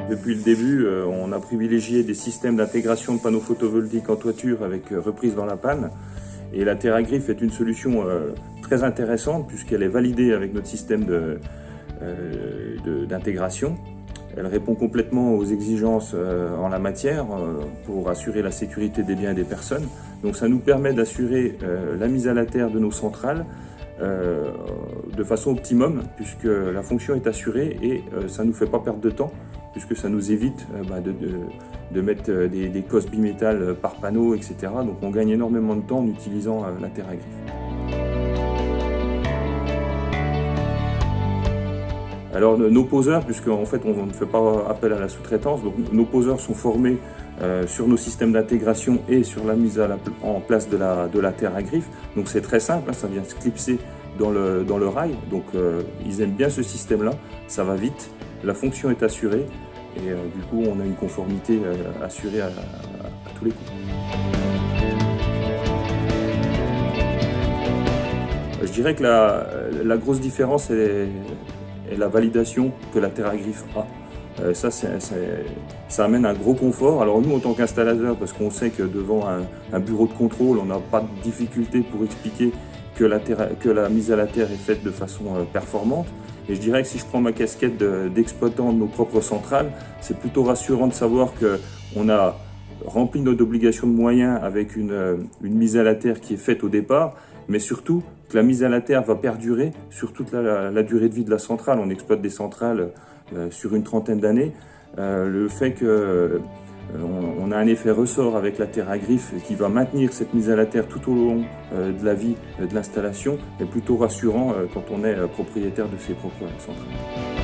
Depuis le début, on a privilégié des systèmes d'intégration de panneaux photovoltaïques en toiture avec reprise dans la panne. Et la TerraGriffe est une solution très intéressante puisqu'elle est validée avec notre système d'intégration. Elle répond complètement aux exigences en la matière pour assurer la sécurité des biens et des personnes. Donc ça nous permet d'assurer la mise à la terre de nos centrales de façon optimum puisque la fonction est assurée et ça ne nous fait pas perdre de temps puisque ça nous évite de mettre des cosses bimétal par panneau, etc. Donc on gagne énormément de temps en utilisant la TerraGriffe. Alors nos poseurs, puisqu'en fait on ne fait pas appel à la sous-traitance, donc nos poseurs sont formés sur nos systèmes d'intégration et sur la mise en place de la TerraGriffe. Donc c'est très simple, hein, ça vient se clipser dans le rail, donc ils aiment bien ce système-là, ça va vite, la fonction est assurée et du coup on a une conformité assurée à tous les coups. Je dirais que la grosse différence est la validation que la TerraGriffe a. Ça amène un gros confort. Alors nous, en tant qu'installateur, parce qu'on sait que devant un bureau de contrôle, on n'a pas de difficulté pour expliquer que la mise à la terre est faite de façon performante. Et je dirais que si je prends ma casquette d'exploitant de nos propres centrales, c'est plutôt rassurant de savoir qu'on a rempli notre obligation de moyens avec une mise à la terre qui est faite au départ, mais surtout que la mise à la terre va perdurer sur toute la durée de vie de la centrale. On exploite des centrales sur une trentaine d'années. Le fait qu'on a un effet ressort avec la TerraGriffe qui va maintenir cette mise à la terre tout au long de la vie de l'installation est plutôt rassurant quand on est propriétaire de ses propres centrales.